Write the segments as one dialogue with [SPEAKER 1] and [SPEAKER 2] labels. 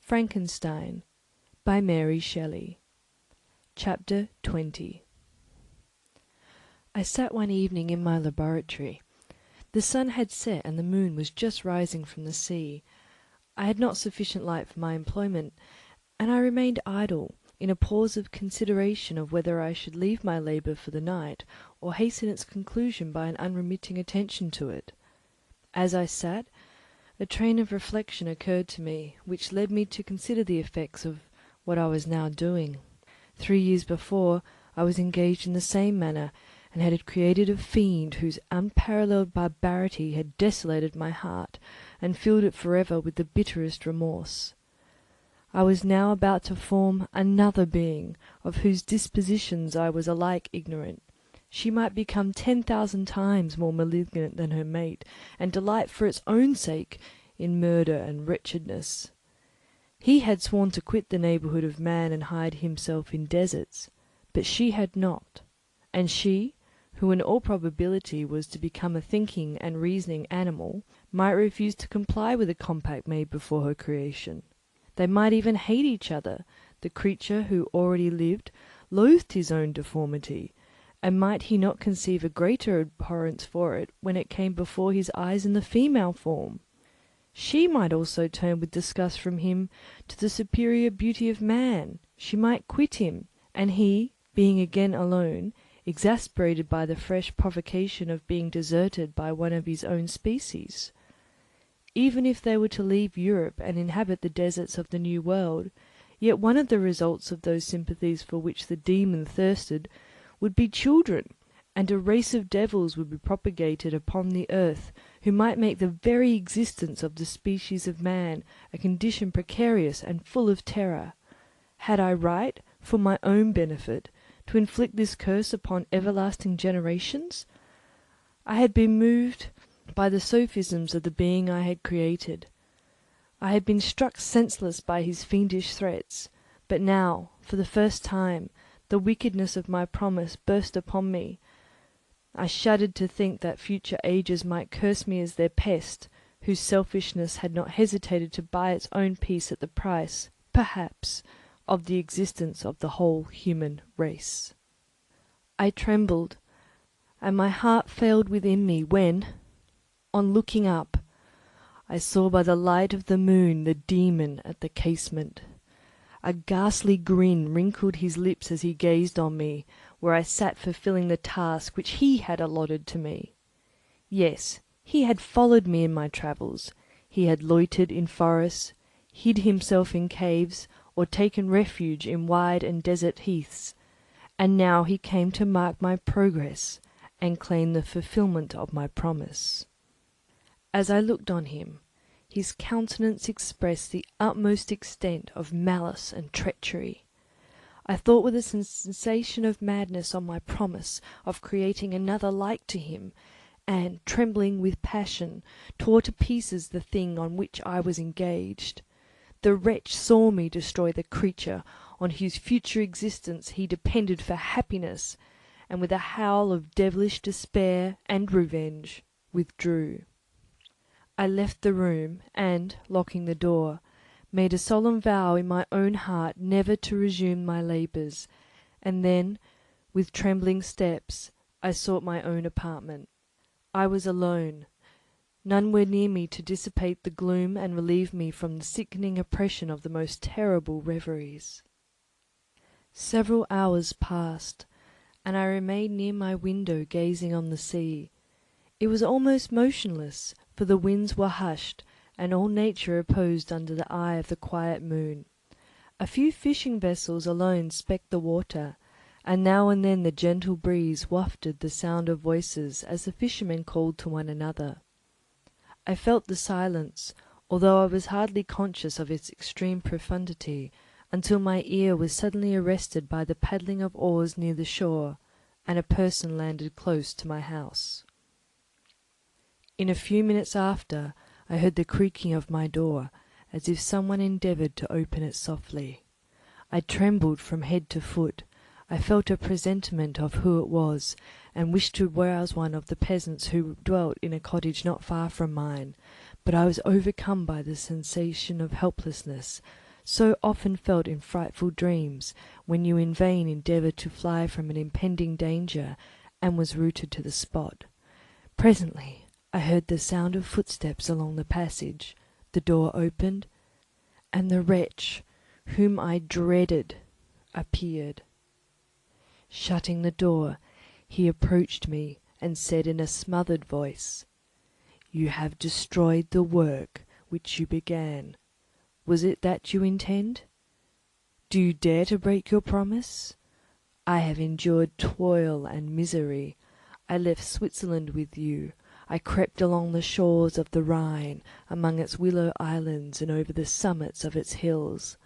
[SPEAKER 1] Frankenstein by Mary Shelley. Chapter 20. I sat one evening in my laboratory. The sun had set and the moon was just rising from the sea. I had not sufficient light for my employment, and I remained idle, in a pause of consideration of whether I should leave my labour for the night, or hasten its conclusion by an unremitting attention to it. As I sat, a train of reflection occurred to me, which led me to consider the effects of what I was now doing. 3 years before, I was engaged in the same manner, and had created a fiend whose unparalleled barbarity had desolated my heart, and filled it forever with the bitterest remorse. I was now about to form another being, of whose dispositions I was alike ignorant. She might become 10,000 times more malignant than her mate, and delight for its own sake in murder and wretchedness. He had sworn to quit the neighbourhood of man and hide himself in deserts, but she had not, and she, who in all probability was to become a thinking and reasoning animal, might refuse to comply with a compact made before her creation. They might even hate each other. The creature who already lived loathed his own deformity, and might he not conceive a greater abhorrence for it when it came before his eyes in the female form? She might also turn with disgust from him to the superior beauty of man. She might quit him, and he, being again alone, exasperated by the fresh provocation of being deserted by one of his own species. Even if they were to leave Europe and inhabit the deserts of the New World, yet one of the results of those sympathies for which the demon thirsted would be children, and a race of devils would be propagated upon the earth, who might make the very existence of the species of man a condition precarious and full of terror. Had I right, for my own benefit, to inflict this curse upon everlasting generations? I had been moved by the sophisms of the being I had created. I had been struck senseless by his fiendish threats, but now, for the first time, the wickedness of my promise burst upon me. I shuddered to think that future ages might curse me as their pest, whose selfishness had not hesitated to buy its own peace at the price, perhaps, of the existence of the whole human race. I trembled, and my heart failed within me when, on looking up, I saw by the light of the moon the demon at the casement. A ghastly grin wrinkled his lips as he gazed on me, where I sat fulfilling the task which he had allotted to me. Yes, he had followed me in my travels. He had loitered in forests, hid himself in caves, or taken refuge in wide and desert heaths, and now he came to mark my progress and claim the fulfilment of my promise. As I looked on him, his countenance expressed the utmost extent of malice and treachery. I thought with a sensation of madness on my promise of creating another like to him, and, trembling with passion, tore to pieces the thing on which I was engaged. The wretch saw me destroy the creature on whose future existence he depended for happiness, and with a howl of devilish despair and revenge, withdrew. I left the room, and, locking the door, made a solemn vow in my own heart never to resume my labours, and then, with trembling steps, I sought my own apartment. I was alone. None were near me to dissipate the gloom and relieve me from the sickening oppression of the most terrible reveries. Several hours passed, and I remained near my window gazing on the sea. It was almost motionless, for the winds were hushed, and all nature reposed under the eye of the quiet moon. A few fishing vessels alone specked the water, and now and then the gentle breeze wafted the sound of voices as the fishermen called to one another. I felt the silence, although I was hardly conscious of its extreme profundity, until my ear was suddenly arrested by the paddling of oars near the shore, and a person landed close to my house. In a few minutes after, I heard the creaking of my door, as if someone endeavoured to open it softly. I trembled from head to foot. I felt a presentiment of who it was, and wished to rouse one of the peasants who dwelt in a cottage not far from mine, but I was overcome by the sensation of helplessness, so often felt in frightful dreams, when you in vain endeavoured to fly from an impending danger, and was rooted to the spot. Presently I heard the sound of footsteps along the passage, the door opened, and the wretch whom I dreaded appeared. Shutting the door, he approached me and said in a smothered voice, "You have destroyed the work which you began. Was it that you intend? Do you dare to break your promise? I have endured toil and misery. I left Switzerland with you. I crept along the shores of the Rhine, among its willow islands and over the summits of its hills.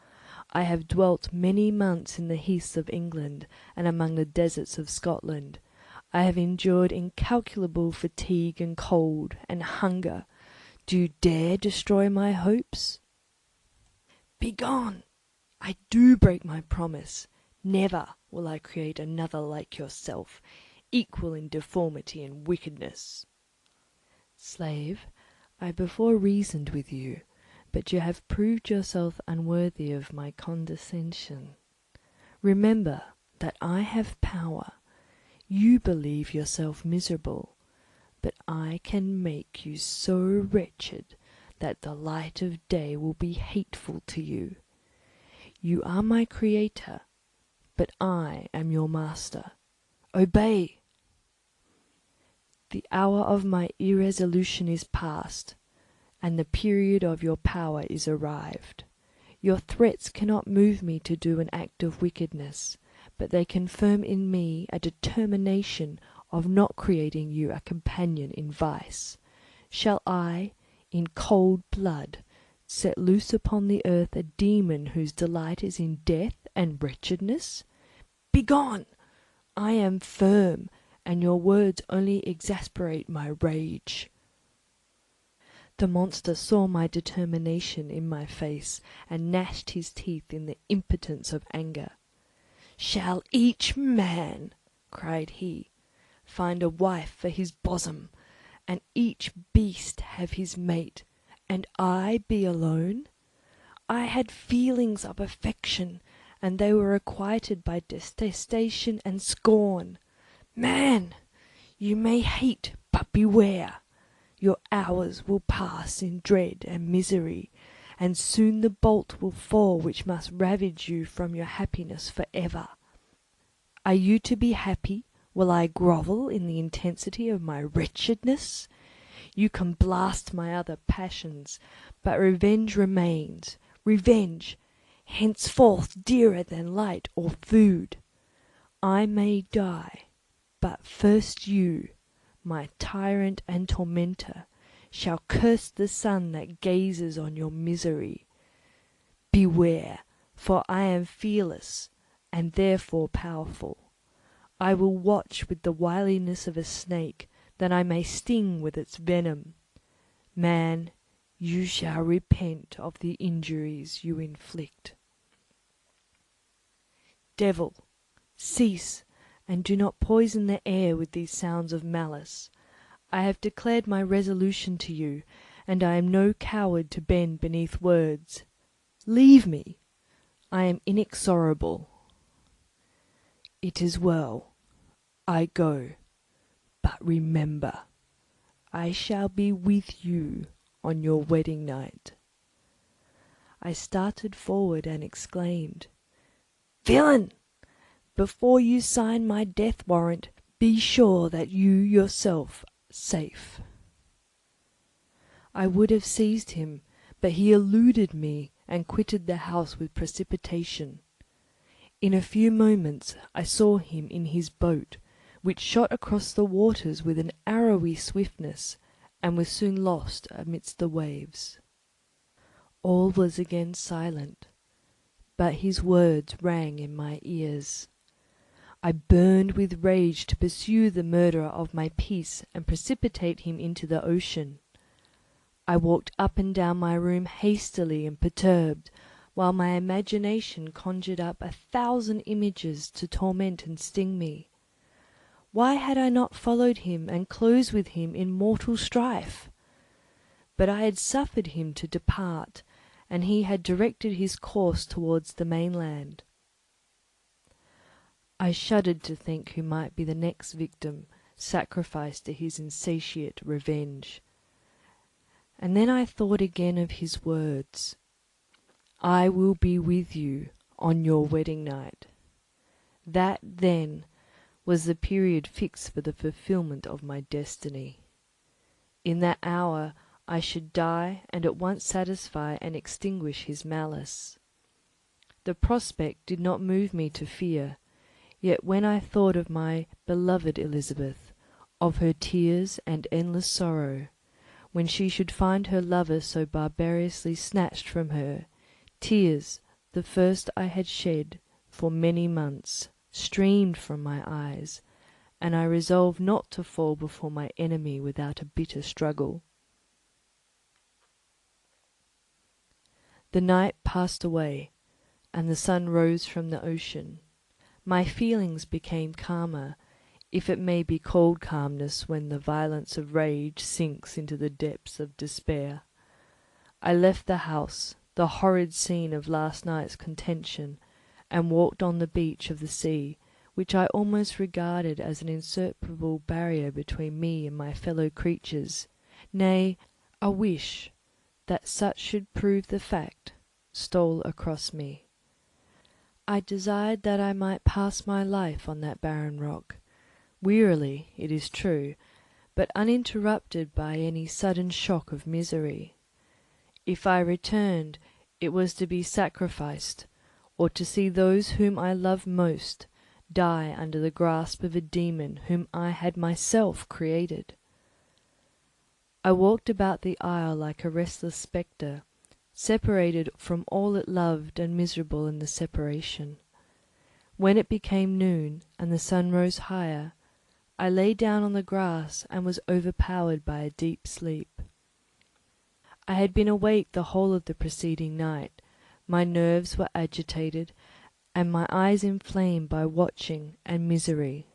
[SPEAKER 1] I have dwelt many months in the heaths of England and among the deserts of Scotland. I have endured incalculable fatigue and cold and hunger. Do you dare destroy my hopes? Begone! I do break my promise. Never will I create another like yourself, equal in deformity and wickedness." Slave, I before reasoned with you, but you have proved yourself unworthy of my condescension. Remember that I have power. You believe yourself miserable, but I can make you so wretched that the light of day will be hateful to you. You are my creator, but I am your master. Obey! The hour of my irresolution is past, and the period of your power is arrived. Your threats cannot move me to do an act of wickedness, but they confirm in me a determination of not creating you a companion in vice. Shall I, in cold blood, set loose upon the earth a demon whose delight is in death and wretchedness? Begone! I am firm, and your words only exasperate my rage." The monster saw my determination in my face, and gnashed his teeth in the impotence of anger. "Shall each man," cried he, "find a wife for his bosom, and each beast have his mate, and I be alone? I had feelings of affection, and they were requited by detestation and scorn. Man, you may hate, but beware! Your hours will pass in dread and misery, and soon the bolt will fall which must ravage you from your happiness for ever. Are you to be happy? Will I grovel in the intensity of my wretchedness? You can blast my other passions, but revenge remains. Revenge, henceforth dearer than light or food. I may die, but first you, my tyrant and tormentor, shall curse the sun that gazes on your misery. Beware, for I am fearless, and therefore powerful. I will watch with the wiliness of a snake, that I may sting with its venom. Man, you shall repent of the injuries you inflict. Devil, cease, and do not poison the air with these sounds of malice. I have declared my resolution to you, and I am no coward to bend beneath words. Leave me. I am inexorable. It is well. I go. But remember, I shall be with you on your wedding night." I started forward and exclaimed, "Villain! Before you sign my death warrant, be sure that you yourself are safe." I would have seized him, but he eluded me and quitted the house with precipitation. In a few moments I saw him in his boat, which shot across the waters with an arrowy swiftness, and was soon lost amidst the waves. All was again silent, but his words rang in my ears. I burned with rage to pursue the murderer of my peace and precipitate him into the ocean. I walked up and down my room hastily and perturbed, while my imagination conjured up 1,000 images to torment and sting me. Why had I not followed him and closed with him in mortal strife? But I had suffered him to depart, and he had directed his course towards the mainland. I shuddered to think who might be the next victim sacrificed to his insatiate revenge. And then I thought again of his words, "I will be with you on your wedding night." That, then, was the period fixed for the fulfilment of my destiny. In that hour I should die and at once satisfy and extinguish his malice. The prospect did not move me to fear, yet when I thought of my beloved Elizabeth, of her tears and endless sorrow, when she should find her lover so barbarously snatched from her, tears, the first I had shed for many months, streamed from my eyes, and I resolved not to fall before my enemy without a bitter struggle. The night passed away, and the sun rose from the ocean. My feelings became calmer, if it may be called calmness when the violence of rage sinks into the depths of despair. I left the house, the horrid scene of last night's contention, and walked on the beach of the sea, which I almost regarded as an insuperable barrier between me and my fellow creatures. Nay, a wish that such should prove the fact stole across me. I desired that I might pass my life on that barren rock, wearily, it is true, but uninterrupted by any sudden shock of misery. If I returned, it was to be sacrificed, or to see those whom I loved most die under the grasp of a demon whom I had myself created. I walked about the isle like a restless spectre, separated from all it loved and miserable in the separation. When it became noon and the sun rose higher, I lay down on the grass and was overpowered by a deep sleep. I had been awake the whole of the preceding night. My nerves were agitated, and my eyes inflamed by watching and misery.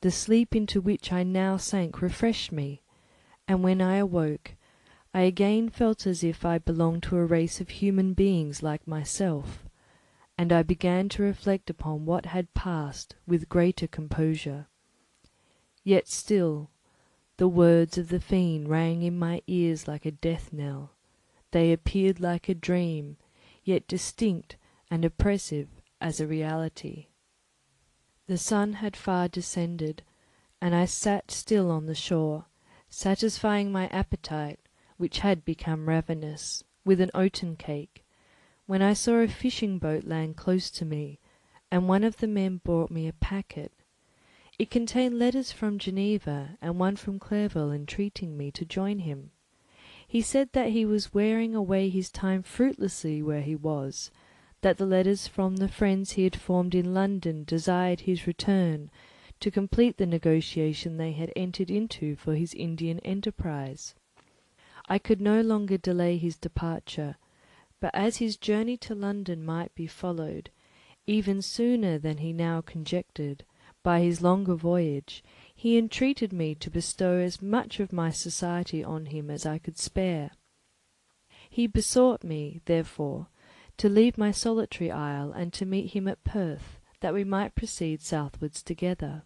[SPEAKER 1] The sleep into which I now sank refreshed me, and when I awoke, I again felt as if I belonged to a race of human beings like myself, and I began to reflect upon what had passed with greater composure. Yet still, the words of the fiend rang in my ears like a death knell. They appeared like a dream, yet distinct and oppressive as a reality. The sun had far descended, and I sat still on the shore, satisfying my appetite, which had become ravenous, with an oaten cake, when I saw a fishing boat land close to me, and one of the men brought me a packet. It contained letters from Geneva and one from Clerval entreating me to join him. He said that he was wearing away his time fruitlessly where he was, that the letters from the friends he had formed in London desired his return to complete the negotiation they had entered into for his Indian enterprise. I could no longer delay his departure, but as his journey to London might be followed, even sooner than he now conjectured, by his longer voyage, he entreated me to bestow as much of my society on him as I could spare. He besought me, therefore, to leave my solitary isle and to meet him at Perth, that we might proceed southwards together.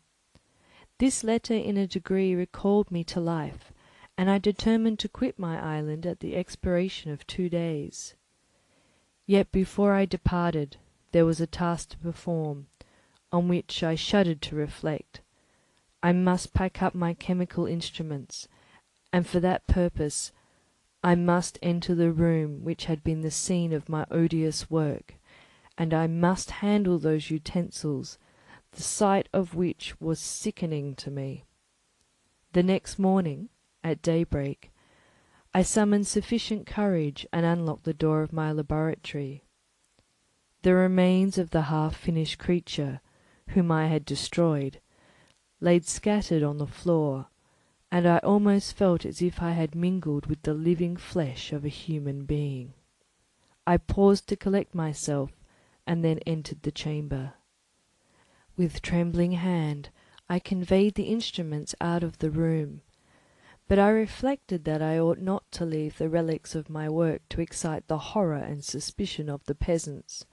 [SPEAKER 1] This letter in a degree recalled me to life, and I determined to quit my island at the expiration of 2 days. Yet before I departed, there was a task to perform, on which I shuddered to reflect. I must pack up my chemical instruments, and for that purpose I must enter the room which had been the scene of my odious work, and I must handle those utensils, the sight of which was sickening to me. The next morning, at daybreak, I summoned sufficient courage and unlocked the door of my laboratory. The remains of the half-finished creature, whom I had destroyed, laid scattered on the floor, and I almost felt as if I had mingled with the living flesh of a human being. I paused to collect myself, and then entered the chamber. With trembling hand I conveyed the instruments out of the room, but I reflected that I ought not to leave the relics of my work to excite the horror and suspicion of the peasants,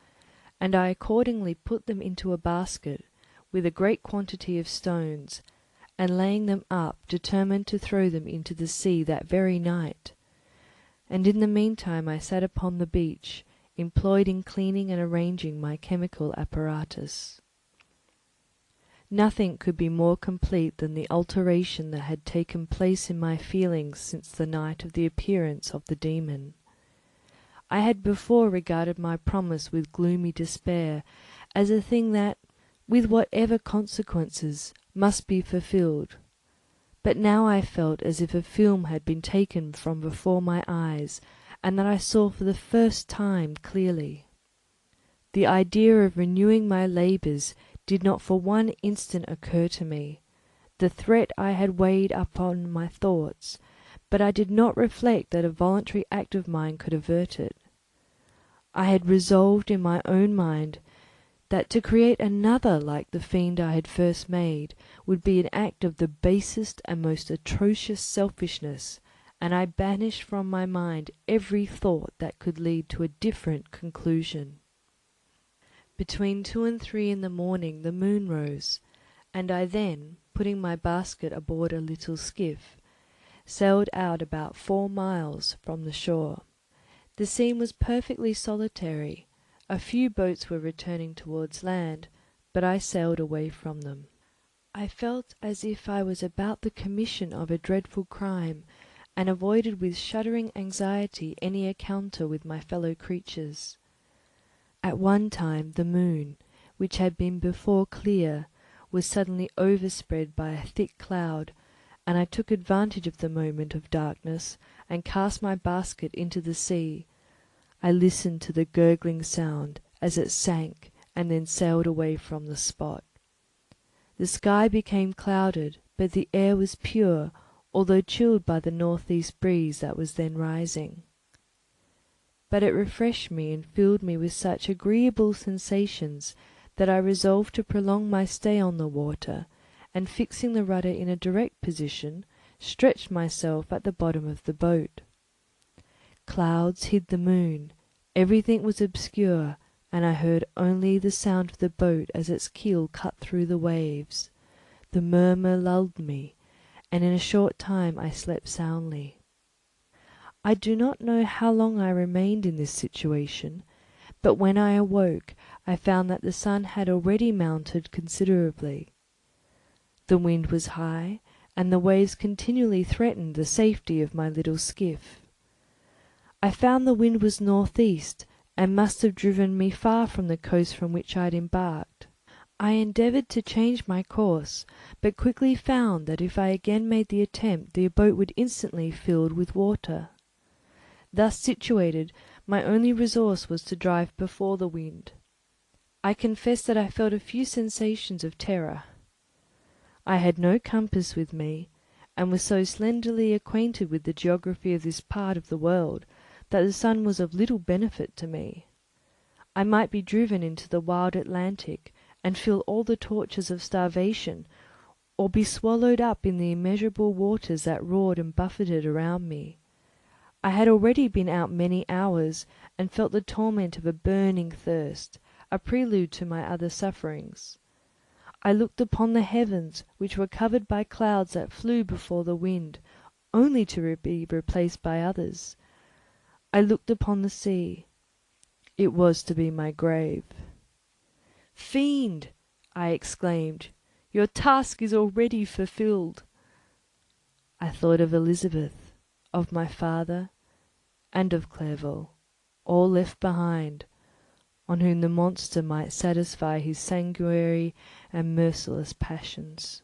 [SPEAKER 1] and I accordingly put them into a basket with a great quantity of stones, and laying them up, determined to throw them into the sea that very night. And in the meantime I sat upon the beach, employed in cleaning and arranging my chemical apparatus. Nothing could be more complete than the alteration that had taken place in my feelings since the night of the appearance of the demon. I had before regarded my promise with gloomy despair as a thing that, with whatever consequences, must be fulfilled. But now I felt as if a film had been taken from before my eyes, and that I saw for the first time clearly. The idea of renewing my labours did not for one instant occur to me. The threat I had weighed upon my thoughts, but I did not reflect that a voluntary act of mine could avert it. I had resolved in my own mind that to create another like the fiend I had first made would be an act of the basest and most atrocious selfishness, and I banished from my mind every thought that could lead to a different conclusion. Between 2 and 3 in the morning the moon rose, and I then, putting my basket aboard a little skiff, sailed out about 4 miles from the shore. The scene was perfectly solitary. A few boats were returning towards land, but I sailed away from them. I felt as if I was about the commission of a dreadful crime, and avoided with shuddering anxiety any encounter with my fellow creatures. At one time the moon, which had been before clear, was suddenly overspread by a thick cloud, and I took advantage of the moment of darkness, and cast my basket into the sea. I listened to the gurgling sound as it sank, and then sailed away from the spot. The sky became clouded, but the air was pure, although chilled by the north-east breeze that was then rising. But it refreshed me and filled me with such agreeable sensations that I resolved to prolong my stay on the water, and fixing the rudder in a direct position, stretched myself at the bottom of the boat. Clouds hid the moon, everything was obscure, and I heard only the sound of the boat as its keel cut through the waves. The murmur lulled me, and in a short time I slept soundly. I do not know how long I remained in this situation, but when I awoke I found that the sun had already mounted considerably. The wind was high, and the waves continually threatened the safety of my little skiff. I found the wind was north-east, and must have driven me far from the coast from which I had embarked. I endeavoured to change my course, but quickly found that if I again made the attempt the boat would instantly fill with water. Thus situated, my only resource was to drive before the wind. I confess that I felt a few sensations of terror. I had no compass with me, and was so slenderly acquainted with the geography of this part of the world that the sun was of little benefit to me. I might be driven into the wild Atlantic, and feel all the tortures of starvation, or be swallowed up in the immeasurable waters that roared and buffeted around me. I had already been out many hours, and felt the torment of a burning thirst, a prelude to my other sufferings. I looked upon the heavens, which were covered by clouds that flew before the wind, only to be replaced by others. I looked upon the sea. It was to be my grave. "Fiend!" I exclaimed, "your task is already fulfilled." I thought of Elizabeth, of my father, and of Clerval, all left behind, on whom the monster might satisfy his sanguinary and merciless passions.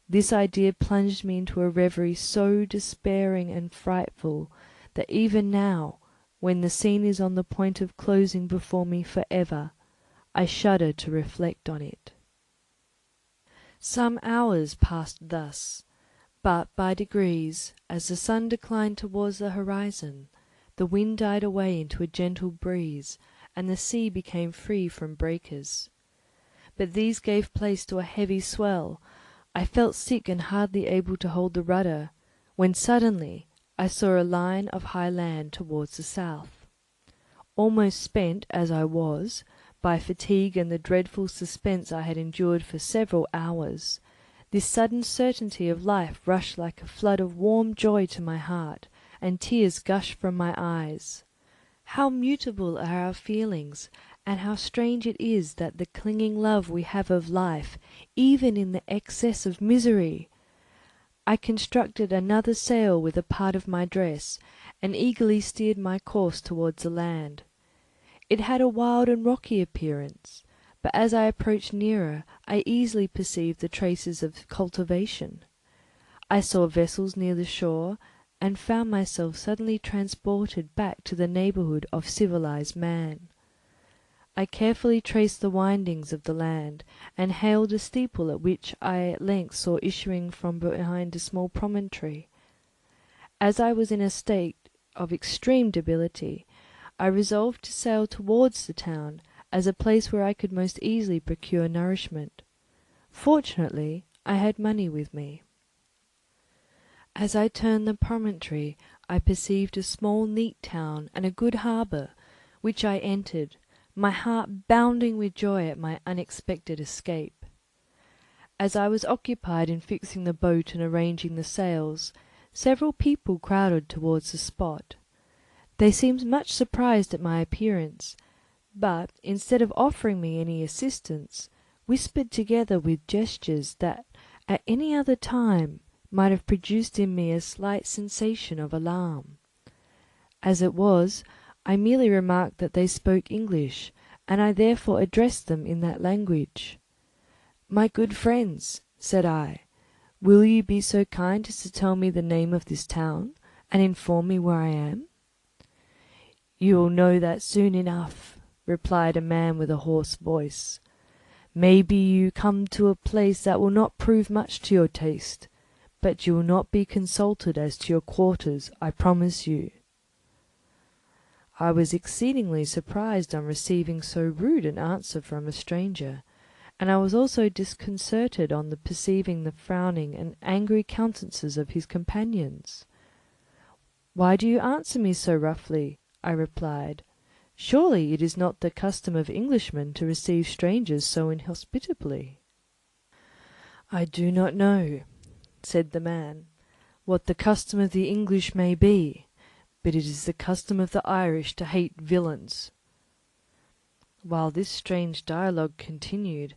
[SPEAKER 1] This idea plunged me into a reverie so despairing and frightful that even now, when the scene is on the point of closing before me for ever, I shudder to reflect on it. Some hours passed thus, but by degrees, as the sun declined towards the horizon, the wind died away into a gentle breeze, and the sea became free from breakers. But these gave place to a heavy swell. I felt sick and hardly able to hold the rudder, when suddenly I saw a line of high land towards the south. Almost spent as I was by fatigue and the dreadful suspense I had endured for several hours, this sudden certainty of life rushed like a flood of warm joy to my heart, and tears gushed from my eyes. How mutable are our feelings, and how strange it is that the clinging love we have of life, even in the excess of misery! I constructed another sail with a part of my dress, and eagerly steered my course towards the land. It had a wild and rocky appearance, but as I approached nearer, I easily perceived the traces of cultivation. I saw vessels near the shore, and found myself suddenly transported back to the neighbourhood of civilized man. I carefully traced the windings of the land, and hailed a steeple at which I at length saw issuing from behind a small promontory. As I was in a state of extreme debility, I resolved to sail towards the town, as a place where I could most easily procure nourishment. Fortunately, I had money with me. As I turned the promontory, I perceived a small neat town and a good harbour, which I entered, my heart bounding with joy at my unexpected escape. As I was occupied in fixing the boat and arranging the sails, several people crowded towards the spot. They seemed much surprised at my appearance, but, instead of offering me any assistance, whispered together with gestures that, at any other time, might have produced in me a slight sensation of alarm. As it was, I merely remarked that they spoke English, and I therefore addressed them in that language. "My good friends," said I, "will you be so kind as to tell me the name of this town, and inform me where I am?" "You will know that soon enough," replied a man with a hoarse voice. "Maybe you come to a place that will not prove much to your taste, but you will not be consulted as to your quarters, I promise you." I was exceedingly surprised on receiving so rude an answer from a stranger, and I was also disconcerted on perceiving the frowning and angry countenances of his companions. "Why do you answer me so roughly?" I replied. "Surely it is not the custom of Englishmen to receive strangers so inhospitably." "I do not know," said the man, "what the custom of the English may be, but it is the custom of the Irish to hate villains." While this strange dialogue continued,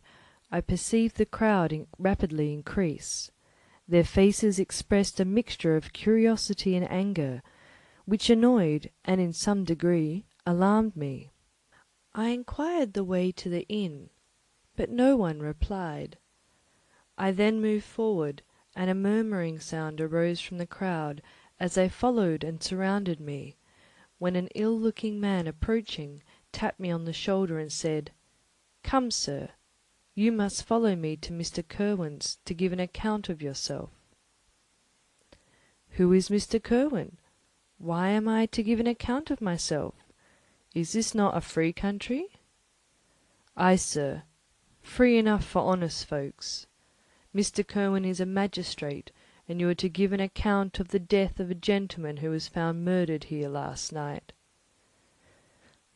[SPEAKER 1] I perceived the crowd rapidly increase. Their faces expressed a mixture of curiosity and anger, which annoyed, and in some degree alarmed me. I inquired the way to the inn, but no one replied. I then moved forward, and a murmuring sound arose from the crowd as they followed and surrounded me, when an ill-looking man approaching tapped me on the shoulder and said, "Come, sir, you must follow me to Mr. Curwen's to give an account of yourself." "Who is Mr. Curwen? Why am I to give an account of myself? Is this not a free country?" "Ay, sir, free enough for honest folks. Mr. Curwen is a magistrate, and you are to give an account of the death of a gentleman who was found murdered here last night."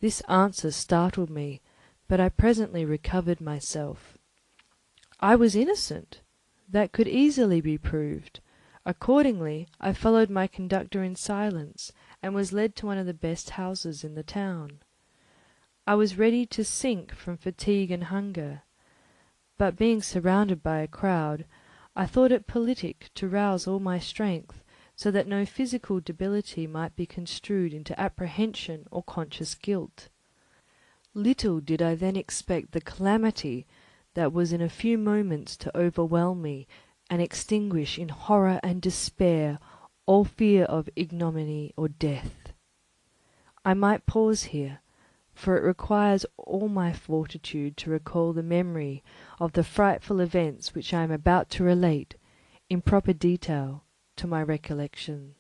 [SPEAKER 1] This answer startled me, but I presently recovered myself. I was innocent. That could easily be proved. Accordingly, I followed my conductor in silence, and was led to one of the best houses in the town. I was ready to sink from fatigue and hunger, but being surrounded by a crowd, I thought it politic to rouse all my strength, so that no physical debility might be construed into apprehension or conscious guilt. Little did I then expect the calamity that was in a few moments to overwhelm me and extinguish in horror and despair all fear of ignominy or death. I might pause here, for it requires all my fortitude to recall the memory of the frightful events which I am about to relate in proper detail to my recollection.